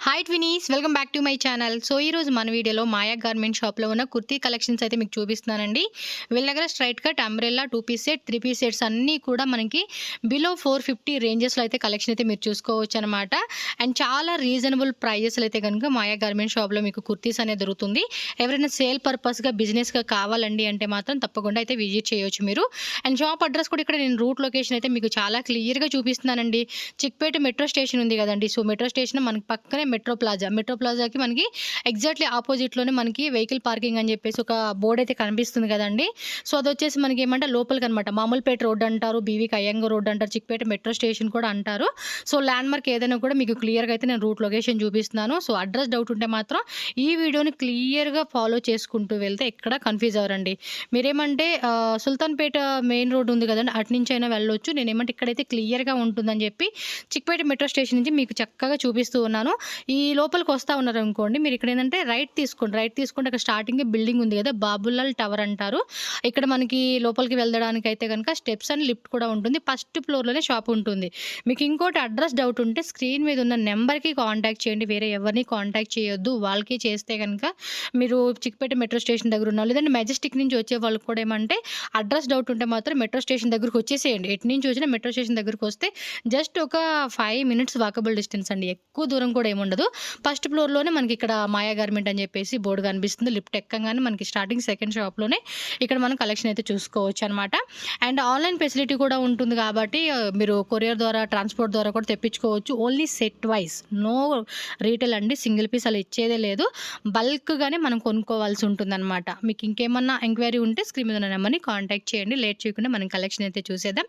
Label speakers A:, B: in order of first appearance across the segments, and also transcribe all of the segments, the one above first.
A: Hi twinnies, welcome back to my channel. So ఈరోజు మన వీడియోలో మాయా గార్మెంట్ షాప్లో ఉన్న కుర్తీ కలెక్షన్స్ అయితే మీకు చూపిస్తున్నానండి. వీళ్ళ దగ్గర straight cut, umbrella, 2 piece set, 3 piece sets అన్నీ కూడా మనకి బిలో 450 రేంజెస్లో అయితే కలెక్షన్ అయితే మీరు చూసుకోవచ్చు అనమాట. అండ్ చాలా రీజనబుల్ ప్రైజెస్లో అయితే కనుక మాయా గార్మెంట్ షాప్లో మీకు కుర్తీస్ అనేది దొరుకుతుంది. ఎవరైనా సేల్ పర్పస్గా బిజినెస్గా కావాలండి అంటే మాత్రం తప్పకుండా అయితే విజిట్ చేయొచ్చు మీరు. అండ్ షాప్ అడ్రస్ కూడా ఇక్కడ నేను రూట్ లొకేషన్ అయితే మీకు చాలా క్లియర్గా చూపిస్తున్నానండి. చిక్పేట మెట్రో స్టేషన్ ఉంది కదండి. సో మెట్రో స్టేషన్ మనకి పక్కనే మెట్రో ప్లాజాకి మనకి ఎగ్జాక్ట్లీ ఆపోజిట్లోనే మనకి వెహికల్ పార్కింగ్ అని చెప్పేసి ఒక బోర్డు అయితే కనిపిస్తుంది కదండి. సో అది వచ్చేసి మనకి ఏమంటే లోపలికి అనమాట. మామూలుపేట రోడ్ అంటారు, బీవీకి అయ్యంగ రోడ్ అంటారు, చిక్పేట మెట్రో స్టేషన్ కూడా అంటారు. సో ల్యాండ్ మార్క్ ఏదైనా కూడా మీకు క్లియర్గా అయితే నేను రూట్ లొకేషన్ చూపిస్తున్నాను. సో అడ్రస్ డౌట్ ఉంటే మాత్రం ఈ వీడియోని క్లియర్గా ఫాలో చేసుకుంటూ వెళ్తే ఎక్కడ కన్ఫ్యూజ్ అవ్వరండి. మీరేమంటే సుల్తాన్పేట మెయిన్ రోడ్ ఉంది కదండి, అటు నుంచి అయినా వెళ్ళొచ్చు. నేనేమంటే ఇక్కడైతే క్లియర్గా ఉంటుందని చెప్పి చిక్పేట మెట్రో స్టేషన్ నుంచి మీకు చక్కగా చూపిస్తూ ఉన్నాను. ఈ లోపలికి వస్తూ ఉన్నారు అనుకోండి, మీరు ఇక్కడ ఏంటంటే రైట్ తీసుకుంటే అక్కడ స్టార్టింగ్ బిల్డింగ్ ఉంది కదా, బాబులాల్ టవర్ అంటారు. ఇక్కడ మనకి లోపలికి వెళ్ళడానికి అయితే కనుక స్టెప్స్ అండ్ లిఫ్ట్ కూడా ఉంటుంది. ఫస్ట్ ఫ్లోర్లోనే షాప్ ఉంటుంది. మీకు ఇంకోటి అడ్రస్ డౌట్ ఉంటే స్క్రీన్ మీద ఉన్న నెంబర్కి కాంటాక్ట్ చేయండి. వేరే ఎవరిని కాంటాక్ట్ చేయొద్దు. వాళ్ళకి చేస్తే కనుక మీరు చిక్పేట మెట్రో స్టేషన్ దగ్గర ఉన్నారు, లేదంటే మెజెస్టిక్ నుంచి వచ్చే వాళ్ళకి కూడా ఏమంటే అడ్రస్ డౌట్ ఉంటే మాత్రం మెట్రో స్టేషన్ దగ్గరకు వచ్చేసేయండి. ఎటు నుంచి వచ్చినా మెట్రో స్టేషన్ దగ్గరకు వస్తే జస్ట్ ఒక 5 minutes వాకబుల్ డిస్టెన్స్ అండి. ఎక్కువ దూరం కూడా ఏముండదు. ఫస్ట్ ఫ్లోర్లోనే మనకి ఇక్కడ మాయా గార్మెంట్ అని చెప్పేసి బోర్డు కనిపిస్తుంది. లిఫ్ట్ ఎక్కగానే మనకి స్టార్టింగ్ సెకండ్ షాప్లోనే ఇక్కడ మనం కలెక్షన్ అయితే చూసుకోవచ్చు అనమాట. అండ్ ఆన్లైన్ ఫెసిలిటీ కూడా ఉంటుంది కాబట్టి మీరు కొరియర్ ద్వారా, ట్రాన్స్పోర్ట్ ద్వారా కూడా తెప్పించుకోవచ్చు. Only set wise, no retail అండి. సింగిల్ పీస్ అలా ఇచ్చేదే లేదు. బల్క్గానే మనం కొనుక్కోవాల్సి ఉంటుంది అనమాట. మీకు ఇంకేమన్నా ఎంక్వైరీ ఉంటే స్క్రీన్ మీద ఉన్న నెంబర్ని కాంటాక్ట్ చేయండి. లేట్ చేయకుండా మనం కలెక్షన్ అయితే చూసేద్దాం.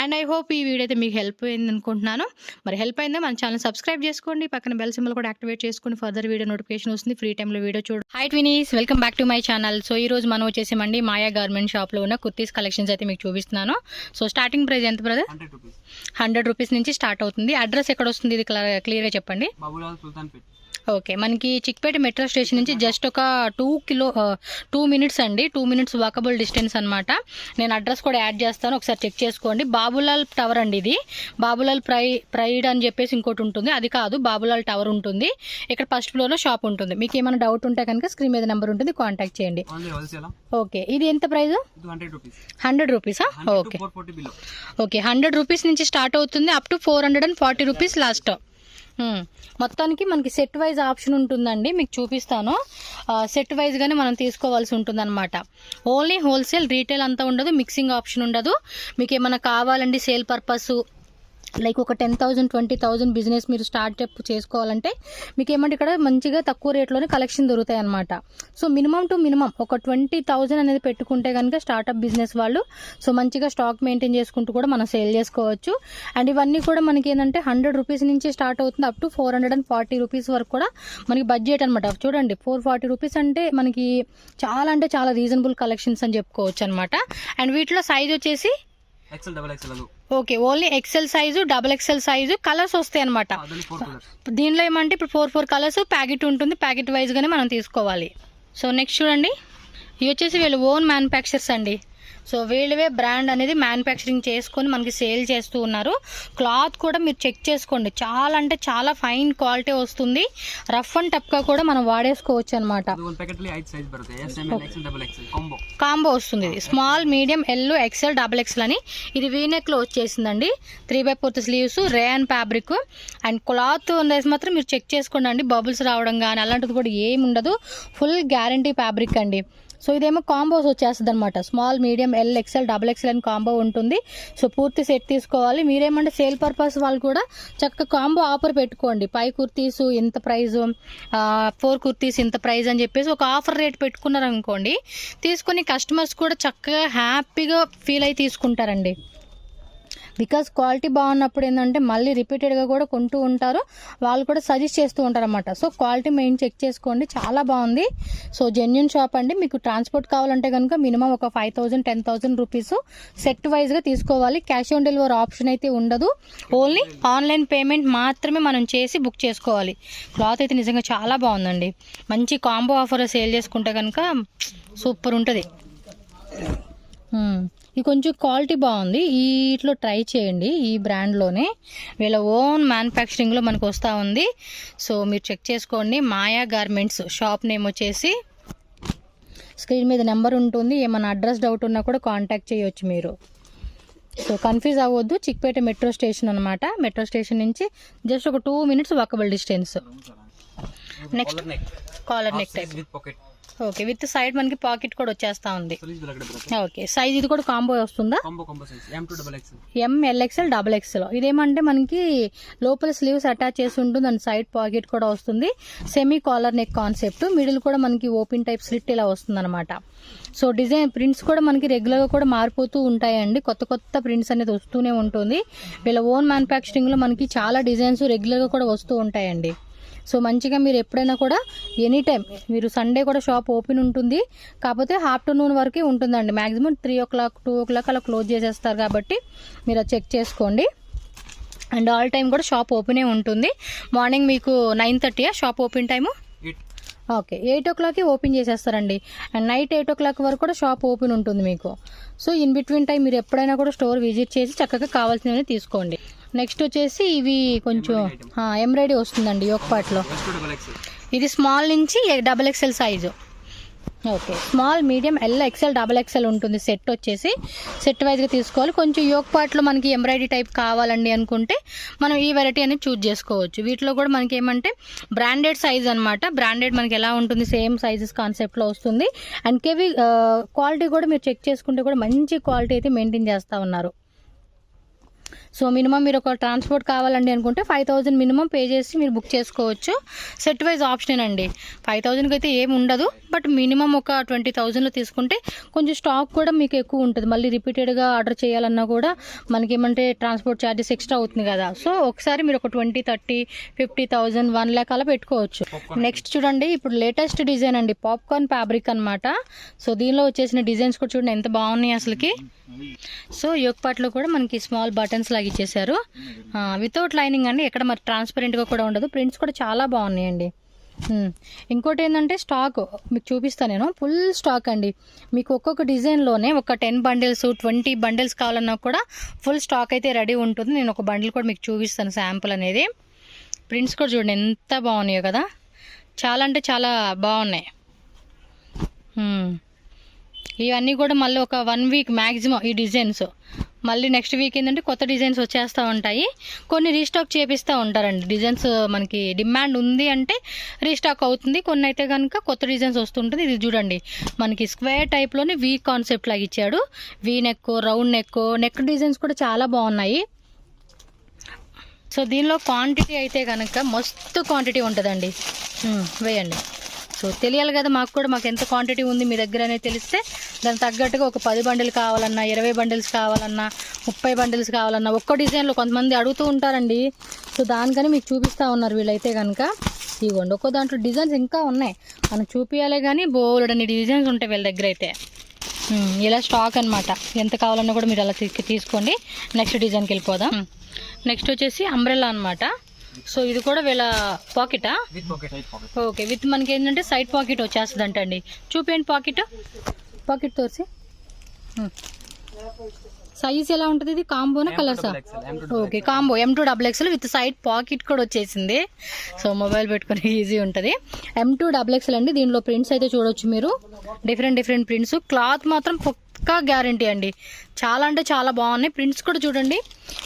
A: అండ్ ఐ హోప్ ఈ వీడియో అయితే మీకు హెల్ప్ అయింది అనుకుంటున్నాను. మరి హెల్ప్ అయిందా మన ఛానల్ సబ్స్క్రైబ్ చేసుకోండి, పక్కన బెల్ సింబల్ కూడా యాక్టివేట్ చేసుకుని ఫర్దర్ వీడియో నోటిఫికేషన్ వస్తుంది. ఫ్రీ టైంలో వీడియో చూడండి. High twinnies, welcome back to my channel. So ఈ రోజు మనం వచ్చేసామండి మాయా గార్మెంట్ షాప్లో ఉన్న కుర్తీస్ కలెక్షన్స్ అయితే మీకు చూపిస్తున్నాను. సో స్టార్టింగ్ ప్రైస్ ఎంత బ్రదర్? 100 రూపీస్ నుంచి స్టార్ట్ అవుతుంది. అడ్రస్ ఎక్కడ వస్తుంది ఇది క్లియర్గా చెప్పండి. ఓకే, మనకి చిక్పేట మెట్రో స్టేషన్ నుంచి జస్ట్ ఒక 2 minutes అండి. 2 minutes వాకబుల్ డిస్టెన్స్ అనమాట. నేను అడ్రస్ కూడా యాడ్ చేస్తాను, ఒకసారి చెక్ చేసుకోండి. బాబులాల్ టవర్ అండి ఇది. బాబులాల్ ప్రైడ్ అని చెప్పేసి ఇంకోటి ఉంటుంది, అది కాదు, బాబులాల్ టవర్ ఉంటుంది. ఇక్కడ ఫస్ట్ ఫ్లోర్లో షాప్ ఉంటుంది. మీకు ఏమైనా డౌట్ ఉంటే కనుక స్క్రీన్ మీద నెంబర్ ఉంటుంది, కాంటాక్ట్ చేయండి. ఓకే, ఇది ఎంత ప్రైస్? 100 రూపీసా? ఓకే ఓకే, 100 రూపీస్ నుంచి స్టార్ట్ అవుతుంది అప్ టు 440 రూపీస్ లాస్ట్. మొత్తానికి మనకి సెట్ వైజ్ ఆప్షన్ ఉంటుందండి, మీకు చూపిస్తాను. సెట్ వైజ్గానే మనం తీసుకోవాల్సి ఉంటుంది అనమాట. ఓన్లీ హోల్సేల్, రీటైల్ అంతా ఉండదు, మిక్సింగ్ ఆప్షన్ ఉండదు. మీకు ఏమైనా కావాలండి సేల్ పర్పస్, లైక్ ఒక 10,000 20,000 బిజినెస్ మీరు స్టార్ట్ చేసుకోవాలంటే మీకు ఏమంటే ఇక్కడ మంచిగా తక్కువ రేట్లోనే కలెక్షన్ దొరుకుతాయి అనమాట. సో మినిమం టు మినిమం ఒక 20,000 అనేది పెట్టుకుంటే కనుక స్టార్ట్అప్ బిజినెస్ వాళ్ళు సో మంచిగా స్టాక్ మెయింటైన్ చేసుకుంటూ కూడా మనం సేల్ చేసుకోవచ్చు. అండ్ ఇవన్నీ కూడా మనకి ఏంటంటే 100 రూపీస్ నుంచి స్టార్ట్ అవుతుంది అప్ టు 440 రూపీస్ వరకు కూడా మనకి బడ్జెట్ అనమాట. చూడండి, 440 రూపీస్ అంటే మనకి చాలా అంటే చాలా రీజనబుల్ కలెక్షన్స్ అని చెప్పుకోవచ్చు అనమాట. అండ్ వీటిలో సైజ్ వచ్చేసి okay, only XL size, XXL size, colours వస్తాయి అనమాట. దీనిలో ఏమంటే ఇప్పుడు 4 కలర్స్ ప్యాకెట్ ఉంటుంది. ప్యాకెట్ వైజ్గానే మనం తీసుకోవాలి. సో నెక్స్ట్ చూడండి, ఇవి వచ్చేసి వీళ్ళు ఓన్ మ్యానుఫ్యాక్చర్స్ అండి. సో వీళ్ళవే బ్రాండ్ అనేది మ్యానుఫ్యాక్చరింగ్ చేసుకొని మనకి సేల్ చేస్తూ ఉన్నారు. క్లాత్ కూడా మీరు చెక్ చేసుకోండి, చాలా అంటే చాలా ఫైన్ క్వాలిటీ వస్తుంది. రఫ్ అండ్ టఫ్గా కూడా మనం వాడేసుకోవచ్చు అనమాట. కాంబో వస్తుంది ఇది, small, medium, L, XL, XXL అని. ఇది వీనెక్లో వచ్చేసిందండి. 3/4 sleeves, rayon fabric. And cloth అనేది మాత్రం మీరు చెక్ చేసుకోండి అండి, బబుల్స్ రావడం కానీ అలాంటిది కూడా ఏమి ఉండదు. ఫుల్ గ్యారంటీ ఫ్యాబ్రిక్ అండి. సో ఇదేమో కాంబోస్ వచ్చేస్తుంది అనమాట. Small, medium, L, XL, XXL అని కాంబో ఉంటుంది. సో పూర్తి సెట్ తీసుకోవాలి. మీరేమంటే సేల్ పర్పస్ వాళ్ళు కూడా చక్కగా కాంబో ఆఫర్ పెట్టుకోండి. 5 కుర్తీస్ ఇంత ప్రైజు, 4 కుర్తీస్ ఇంత ప్రైజ్ అని చెప్పేసి ఒక ఆఫర్ రేట్ పెట్టుకున్నారు అనుకోండి, తీసుకొని కస్టమర్స్ కూడా చక్కగా హ్యాపీగా ఫీల్ అయి తీసుకుంటారండి. బికాజ్ క్వాలిటీ బాగున్నప్పుడు ఏంటంటే మళ్ళీ రిపీటెడ్గా కూడా కొంటూ ఉంటారు, వాళ్ళు కూడా సజెస్ట్ చేస్తూ ఉంటారు అనమాట. సో క్వాలిటీ మెయిన్ చెక్ చేసుకోండి, చాలా బాగుంది. సో జెన్యూన్ షాప్ అండి. మీకు ట్రాన్స్పోర్ట్ కావాలంటే కనుక మినిమం ఒక 5,000 10,000 రూపీస్ సెట్ వైజ్గా తీసుకోవాలి. క్యాష్ ఆన్ డెలివరీ ఆప్షన్ అయితే ఉండదు, ఓన్లీ ఆన్లైన్ పేమెంట్ మాత్రమే మనం చేసి బుక్ చేసుకోవాలి. క్లాత్ అయితే నిజంగా చాలా బాగుందండి. మంచి కాంబో ఆఫర్ సేల్ చేసుకుంటే కనుక సూపర్ ఉంటుంది. ఇది కొంచెం క్వాలిటీ బాగుంది, వీటిలో ట్రై చేయండి. ఈ బ్రాండ్లోనే వీళ్ళ ఓన్ మ్యానుఫ్యాక్చరింగ్లో మనకు వస్తూ ఉంది. సో మీరు చెక్ చేసుకోండి. మాయా గార్మెంట్స్ షాప్ నేమ్ వచ్చేసి స్క్రీన్ మీద నెంబర్ ఉంటుంది. ఏమైనా అడ్రస్ డౌట్ ఉన్నా కూడా కాంటాక్ట్ చేయవచ్చు మీరు. సో కన్ఫ్యూజ్ అవ్వద్దు. చిక్పేట మెట్రో స్టేషన్ అనమాట. మెట్రో స్టేషన్ నుంచి జస్ట్ ఒక 2 minutes walkable distance. Next collar neck type, okay, with side మనకి పాకెట్ కూడా వచ్చేస్తా ఉంది. ఓకే, సైజ్ ఇది కూడా కాంబో వస్తుందా? MLXL XXL. ఇదేమంటే మనకి లోపల స్లీవ్స్ అటాచ్ చేసి ఉంటుంది అండ్ సైడ్ పాకెట్ కూడా వస్తుంది. Semi collar neck concept, middle కూడా మనకి ఓపెన్ టైప్ స్లిట్ ఇలా వస్తుంది అనమాట. సో డిజైన్ ప్రింట్స్ కూడా మనకి రెగ్యులర్గా కూడా మారిపోతూ ఉంటాయండి. కొత్త కొత్త ప్రింట్స్ అనేది వస్తూనే ఉంటుంది. వీళ్ళ ఓన్ మ్యానుఫ్యాక్చరింగ్లో మనకి చాలా డిజైన్స్ రెగ్యులర్గా కూడా వస్తూ ఉంటాయండి. సో మంచిగా మీరు ఎప్పుడైనా కూడా ఎనీ టైం, మీరు సండే కూడా షాప్ ఓపెన్ ఉంటుంది, కాకపోతే ఆఫ్టర్నూన్ వరకే ఉంటుందండి. మ్యాక్సిమం 3 o'clock 2 o'clock అలా క్లోజ్ చేసేస్తారు కాబట్టి మీరు అది చెక్ చేసుకోండి. అండ్ ఆల్ టైం కూడా షాప్ ఓపెనే ఉంటుంది. మార్నింగ్ మీకు 9:30 shop open time, okay 8 o'clock open చేసేస్తారండి. అండ్ నైట్ 8 o'clock వరకు కూడా షాప్ ఓపెన్ ఉంటుంది మీకు. సో ఇన్ బిట్వీన్ టైం మీరు ఎప్పుడైనా కూడా స్టోర్ విజిట్ చేసి చక్కగా కావాల్సినవి తీసుకోండి. నెక్స్ట్ వచ్చేసి ఇవి కొంచెం ఎంబ్రాయిడరీ వస్తుందండి యోక్ పార్ట్లో. ఇది స్మాల్ నుంచి XXL size, okay, small, medium, XL, XXL ఉంటుంది. సెట్ వచ్చేసి సెట్ వైజ్గా తీసుకోవాలి. కొంచెం యోక్ పార్ట్లో మనకి ఎంబ్రాయిడరీ టైప్ కావాలండి అనుకుంటే మనం ఈ వెరైటీ అనేది చూజ్ చేసుకోవచ్చు. వీటిలో కూడా మనకి ఏమంటే బ్రాండెడ్ సైజ్ అనమాట. బ్రాండెడ్ మనకి ఎలా ఉంటుంది సేమ్ సైజెస్ కాన్సెప్ట్లో వస్తుంది. అండ్ కేవీ క్వాలిటీ కూడా మీరు చెక్ చేసుకుంటే కూడా మంచి క్వాలిటీ అయితే మెయింటైన్ చేస్తూ ఉన్నారు. సో మినిమం మీరు ఒక ట్రాన్స్పోర్ట్ కావాలండి అనుకుంటే 5,000 మినిమం పే చేసి మీరు బుక్ చేసుకోవచ్చు. సెట్ వైజ్ ఆప్షన్ అండి. 5,000కి అయితే ఏమి ఉండదు, బట్ మినిమం ఒక 20,000లో తీసుకుంటే కొంచెం స్టాక్ కూడా మీకు ఎక్కువ ఉంటుంది. మళ్ళీ రిపీటెడ్గా ఆర్డర్ చేయాలన్నా కూడా మనకి ఏమంటే ట్రాన్స్పోర్ట్ ఛార్జెస్ ఎక్స్ట్రా అవుతుంది కదా. సో ఒకసారి మీరు ఒక 20, 30, 50,000, 1 lakh అలా పెట్టుకోవచ్చు. నెక్స్ట్ చూడండి, ఇప్పుడు లేటెస్ట్ డిజైన్ అండి, పాప్కార్న్ ఫ్యాబ్రిక్ అనమాట. సో దీనిలో వచ్చేసిన డిజైన్స్ కూడా చూడండి ఎంత బాగున్నాయి అసలుకి. సో యోక్ పార్ట్లో కూడా మనకి స్మాల్ బటన్స్ లాగా ఇచ్చేసారు, వితౌట్ లైనింగ్ అండి. ఎక్కడ మరి ట్రాన్స్పరెంట్గా కూడా ఉండదు. ప్రింట్స్ కూడా చాలా బాగున్నాయండి. ఇంకోటి ఏంటంటే స్టాక్ మీకు చూపిస్తాను నేను, ఫుల్ స్టాక్ అండి. మీకు ఒక్కొక్క డిజైన్లోనే ఒక 10 bundles 20 bundles కావాలన్నా కూడా ఫుల్ స్టాక్ అయితే రెడీ ఉంటుంది. నేను ఒక బండిల్ కూడా మీకు చూపిస్తాను శాంపుల్ అనేది. ప్రింట్స్ కూడా చూడండి ఎంత బాగున్నాయో కదా, చాలా అంటే చాలా బాగున్నాయి. ఇవన్నీ కూడా మళ్ళీ ఒక 1 week మ్యాక్సిమం ఈ డిజైన్స్. మళ్ళీ నెక్స్ట్ వీక్ ఏంటంటే కొత్త డిజైన్స్ వచ్చేస్తూ ఉంటాయి. కొన్ని రీస్టాక్ చేపిస్తూ ఉంటారండి. డిజైన్స్ మనకి డిమాండ్ ఉంది అంటే రీస్టాక్ అవుతుంది. కొన్ని అయితే కనుక కొత్త డిజైన్స్ వస్తుంటుంది. ఇది చూడండి మనకి స్క్వేర్ టైప్లోనే వీ కాన్సెప్ట్ లాగా ఇచ్చాడు. V neck, round neck designs కూడా చాలా బాగున్నాయి. సో దీనిలో క్వాంటిటీ అయితే కనుక మస్తు క్వాంటిటీ ఉంటుందండి. వేయండి. సో తెలియాలి కదా మాకు కూడా, మాకు ఎంత క్వాంటిటీ ఉంది మీ దగ్గర అనేది తెలిస్తే దానికి తగ్గట్టుగా ఒక 10 bundles కావాలన్నా, 20 bundles కావాలన్నా, 30 bundles కావాలన్నా, ఒక్క డిజైన్లో కొంతమంది అడుగుతూ ఉంటారండి. సో దానికని మీకు చూపిస్తూ ఉన్నారు వీళ్ళైతే కనుక. ఇవ్వండి ఒక్కో దాంట్లో డిజైన్స్ ఇంకా ఉన్నాయి, మనం చూపించాలే కానీ బోల్డన్ని డిజైన్స్ ఉంటాయి వీళ్ళ దగ్గర అయితే. ఇలా స్టాక్ అనమాట. ఎంత కావాలన్నా కూడా మీరు అలా తీసుకోండి. నెక్స్ట్ డిజైన్కి వెళ్ళిపోదాం. నెక్స్ట్ వచ్చేసి అంబ్రెల్లా అనమాట. సో ఇది కూడా వీళ్ళ పాకెటా? ఓకే, విత్ మనకి ఏంటంటే సైడ్ పాకెట్ వచ్చేస్తుంది అంటండి. చూపేయండి పాకెట్ తోసి. సైజ్ ఎలా ఉంటుంది ఇది? కాంబోనా కలర్సా? Okay, combo M2XXL with side pocket కూడా వచ్చేసింది. సో మొబైల్ పెట్టుకుని ఈజీ ఉంటుంది. M2XXL అండి. దీనిలో ప్రింట్స్ అయితే చూడొచ్చు మీరు, డిఫరెంట్ ప్రింట్స్. క్లాత్ మాత్రం పక్కా గ్యారంటీ అండి. చాలా అంటే చాలా బాగున్నాయి. ప్రింట్స్ కూడా చూడండి.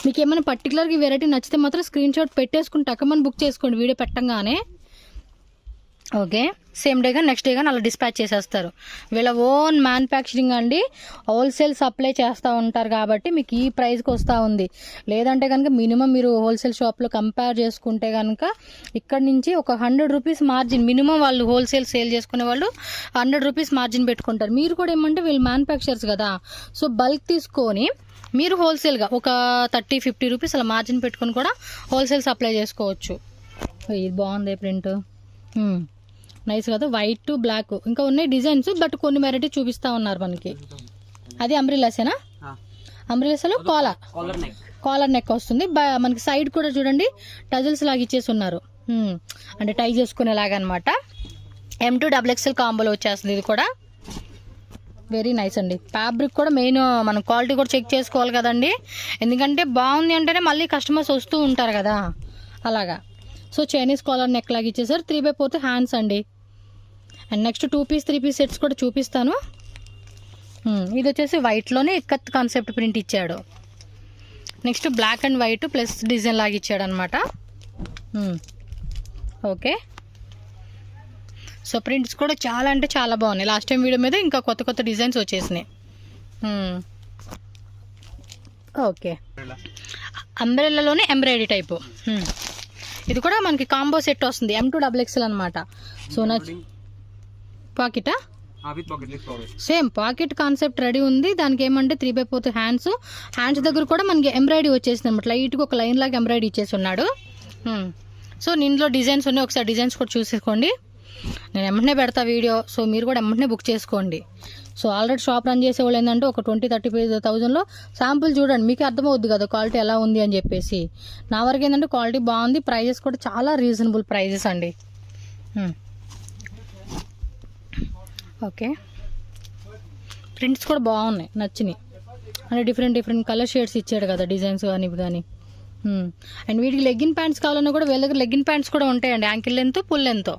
A: మీకు ఏమైనా పర్టికులర్గా ఈ వెరైటీ నచ్చితే మాత్రం స్క్రీన్ షాట్ పెట్టేసుకుని టక్కమని బుక్ చేసుకోండి వీడియో పెట్టంగానే. ఓకే, సేమ్ డే కానీ నెక్స్ట్ డే కానీ అలా డిస్పాచ్ చేసేస్తారు. వీళ్ళ ఓన్ మ్యానుఫ్యాక్చరింగ్ అండి. హోల్సేల్ సప్లై చేస్తూ ఉంటారు కాబట్టి మీకు ఈ ప్రైస్కి వస్తూ ఉంది. లేదంటే కనుక మినిమం మీరు హోల్సేల్ షాప్లో కంపేర్ చేసుకుంటే కనుక ఇక్కడ నుంచి ఒక 100 rupees మార్జిన్ మినిమం వాళ్ళు హోల్సేల్ సేల్ చేసుకునే వాళ్ళు 100 rupees మార్జిన్ పెట్టుకుంటారు. మీరు కూడా ఏమంటే వీళ్ళు మ్యానుఫ్యాక్చరర్స్ కదా, సో బల్క్ తీసుకొని మీరు హోల్సేల్గా ఒక 30-50 rupees అలా మార్జిన్ పెట్టుకొని కూడా హోల్సేల్ సప్లై చేసుకోవచ్చు. ఇది బాగుంది ప్రింట్, నైస్ కదా. వైట్, బ్లాక్ ఇంకా ఉన్నాయి డిజైన్స్, బట్ కొన్ని వెరైటీ చూపిస్తా ఉన్నారు మనకి. అది అంబ్రిల్లాసేనా? అంబ్రిల్లాస్లో కాలర్ నెక్ వస్తుంది. మనకి సైడ్ కూడా చూడండి టజల్స్ లాగా ఇచ్చేసి ఉన్నారు, అంటే టై చేసుకునేలాగా అనమాట. M2XXL కాంబోలో వచ్చేస్తుంది ఇది కూడా. వెరీ నైస్ అండి. ఫ్యాబ్రిక్ కూడా మెయిన్ మనం క్వాలిటీ కూడా చెక్ చేసుకోవాలి కదండి, ఎందుకంటే బాగుంది అంటేనే మళ్ళీ కస్టమర్స్ వస్తూ ఉంటారు కదా అలాగా. సో చైనీస్ కాలర్ నెక్ లాగా ఇచ్చేసారు. 3/4 హ్యాండ్స్ అండి. And next 2 piece 3 piece sets కూడా చూపిస్తాను. ఇది వచ్చేసి వైట్లోనే ఇక్కత్ కాన్సెప్ట్ ప్రింట్ ఇచ్చాడు. Next black and white plus design లాగా ఇచ్చాడు అనమాట. ఓకే, సో ప్రింట్స్ కూడా చాలా అంటే చాలా బాగున్నాయి. లాస్ట్ టైం వీడియో మీద ఇంకా కొత్త కొత్త డిజైన్స్ వచ్చేసినాయి. ఓకే, అంబ్రెల్లాలోనే ఎంబ్రాయిడరీ టైపు. ఇది కూడా మనకి కాంబో సెట్ వస్తుంది, M2XXL అనమాట. సో పాకెటా సేమ్ పాకెట్ కాన్సెప్ట్ రెడీ ఉంది. దానికి ఏమంటే 3/4 హ్యాండ్స్ దగ్గర కూడా మనకి ఎంబ్రాయిడరీ వచ్చేసింది అనమాట. లైట్గా ఒక లైన్ లాగా ఎంబ్రాయిడరీ ఇచ్చేసి ఉన్నాడు. సో ఇందులో డిజైన్స్ ఉన్నాయి, ఒకసారి డిజైన్స్ కూడా చూసేసుకోండి. నేను వెంటనే పెడతా వీడియో, సో మీరు కూడా వెంటనే బుక్ చేసుకోండి. సో ఆల్రెడీ షాప్ రన్ చేసేవాళ్ళు ఏంటంటే ఒక 20-30,000లో శాంపుల్ చూడండి, మీకు అర్థమవుద్ది కదా క్వాలిటీ ఎలా ఉంది అని చెప్పేసి. నా వరకు ఏంటంటే క్వాలిటీ బాగుంది, ప్రైజెస్ కూడా చాలా రీజనబుల్ ప్రైజెస్ అండి. ఓకే, ప్రింట్స్ కూడా బాగున్నాయి, నచ్చినాయి. అంటే డిఫరెంట్ కలర్ షేడ్స్ ఇచ్చాడు కదా డిజైన్స్ కానీ ఇవి కానీ. అండ్ వీటికి లెగ్గిన్ ప్యాంట్స్ కావాలన్నా కూడా వీళ్ళ దగ్గర లెగ్గిన్ ప్యాంట్స్ కూడా ఉంటాయండి, ankle length full length.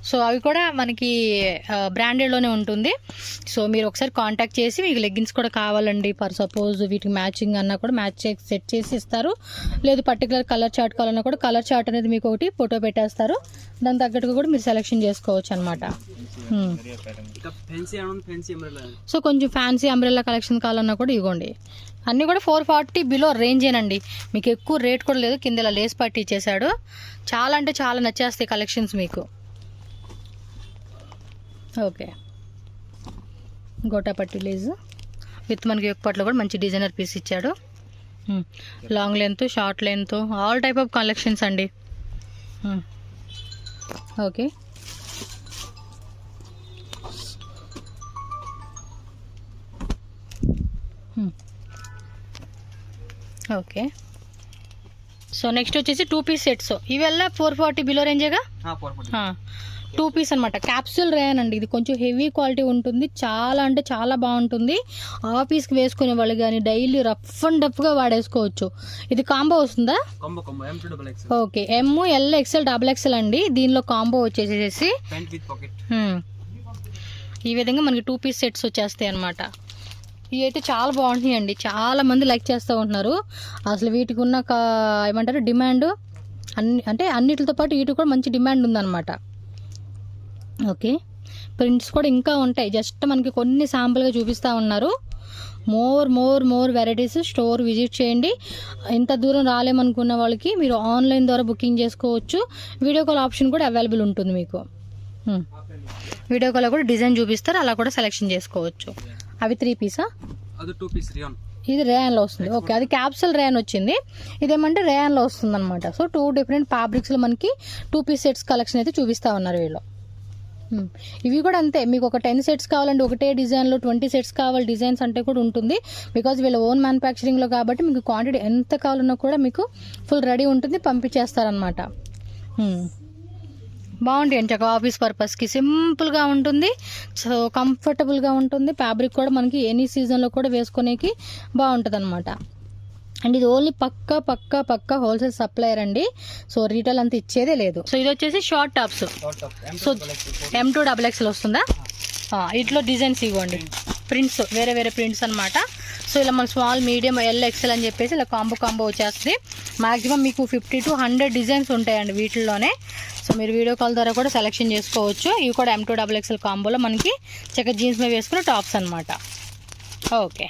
A: So అవి కూడా మనకి బ్రాండెడ్లోనే ఉంటుంది. సో మీరు ఒకసారి కాంటాక్ట్ చేసి మీకు లెగ్గిన్స్ కూడా కావాలండి ఫర్ సపోజ్ వీటికి మ్యాచింగ్ అన్నా కూడా మ్యాచ్ సెట్ చేసి ఇస్తారు. లేదు పర్టికులర్ కలర్ చార్ట్ కావాలన్నా కూడా కలర్ చార్ట్ అనేది మీకు ఒకటి ఫోటో పెట్టేస్తారు, దాని తగ్గట్టుగా కూడా మీరు సెలెక్షన్ చేసుకోవచ్చు అనమాట. సో కొంచెం ఫ్యాన్సీ అంబ్రెల్లా కలెక్షన్ కావాలన్నా కూడా ఇవ్వండి. అన్నీ కూడా 440 బిలో రేంజేనండి, మీకు ఎక్కువ రేట్ కూడా లేదు. కింద ఇలా లేస్ పట్టి ఇచ్చేసాడు, చాలా అంటే చాలా నచ్చేస్తాయి కలెక్షన్స్ మీకు. ఓకే, గోటాపట్టి లేజ్ విత్ మనకి ఎక్కువట్లో కూడా మంచి డిజైనర్ పీస్ ఇచ్చాడు. Long length, short length, all type of collections అండి. Okay, okay. సో నెక్స్ట్ వచ్చేసి 2 పీస్ సెట్స్. ఇవెల్లా 440 బిలో రేంజేగా. 2 పీస్ అనమాట, క్యాప్సూల్ రేయన్ అండి. ఇది కొంచెం హెవీ క్వాలిటీ ఉంటుంది, చాలా అంటే చాలా బాగుంటుంది. ఆఫీస్కి వేసుకునే వాళ్ళు కానీ డైలీ రఫ్ అండ్ డఫ్గా వాడేసుకోవచ్చు. ఇది కాంబో వస్తుందా? ఓకే, ML XL అండి. దీనిలో కాంబో వచ్చేసేసి ఈ విధంగా మనకి 2 పీస్ సెట్స్ వచ్చేస్తాయి అనమాట. ఇవి అయితే చాలా బాగుంటున్నాయి అండి, చాలా మంది లైక్ చేస్తూ ఉంటున్నారు. అసలు వీటికి ఉన్న ఏమంటారు డిమాండ్ అంటే అన్నిటితో పాటు వీటికి కూడా మంచి డిమాండ్ ఉందన్నమాట. ఓకే, ప్రింట్స్ కూడా ఇంకా ఉంటాయి, జస్ట్ మనకి కొన్ని శాంపుల్గా చూపిస్తూ ఉన్నారు. మోర్ వెరైటీస్ స్టోర్ విజిట్ చేయండి. ఇంత దూరం రాలేమనుకున్న వాళ్ళకి మీరు ఆన్లైన్ ద్వారా బుకింగ్ చేసుకోవచ్చు. వీడియో కాల్ ఆప్షన్ కూడా అవైలబుల్ ఉంటుంది మీకు. వీడియో కాల్ కూడా డిజైన్ చూపిస్తారు, అలా కూడా సెలెక్షన్ చేసుకోవచ్చు. అవి 3 పీసా? ఇది రేయాన్లో వస్తుంది. ఓకే, అది క్యాప్సూల్ రేయాన్ వచ్చింది, ఇదేమంటే రేయాన్లో వస్తుంది అనమాట. సో 2 డిఫరెంట్ ఫ్యాబ్రిక్స్లో మనకి 2 పీస్ సెట్స్ కలెక్షన్ అయితే చూపిస్తూ ఉన్నారు వీళ్ళు. ఇవి కూడా అంతే, మీకు ఒక 10 సెట్స్ కావాలంటే ఒకటే డిజైన్లో 20 సెట్స్ కావాలి డిజైన్స్ అంటే కూడా ఉంటుంది. బికాజ్ వీళ్ళ ఓన్ మ్యానుఫ్యాక్చరింగ్లో కాబట్టి మీకు క్వాంటిటీ ఎంత కావాలన్నా కూడా మీకు ఫుల్ రెడీ ఉంటుంది, పంపించేస్తారనమాట. బాగుంటాయి అండి, చక్కగా ఆఫీస్ పర్పస్కి సింపుల్గా ఉంటుంది, సో కంఫర్టబుల్గా ఉంటుంది. ఫ్యాబ్రిక్ కూడా మనకి ఎనీ సీజన్లో కూడా వేసుకునేకి బాగుంటుంది అనమాట. అండ్ ఇది ఓన్లీ పక్కా హోల్సేల్ సప్లయర్ అండి, సో రీటైల్ అంతా ఇచ్చేదే లేదు. సో ఇది వచ్చేసి షార్ట్ టాప్స్. సో M2XXL వస్తుందా? ఇట్లో డిజైన్స్ ఇవ్వండి, ప్రింట్స్ వేరే ప్రింట్స్ అనమాట. సో ఇలా మనకు స్మాల్, మీడియం, LXL అని చెప్పేసి ఇలా కాంబో వచ్చేస్తుంది. మ్యాక్సిమం మీకు 50 to 100 డిజైన్స్ ఉంటాయండి వీటిల్లోనే. సో మీరు వీడియో కాల్ ద్వారా కూడా సెలెక్షన్ చేసుకోవచ్చు. ఇవి కూడా M2XXL కాంబోలో మనకి చక్కగా జీన్స్ మీద వేసుకున్న టాప్స్ అనమాట. ఓకే.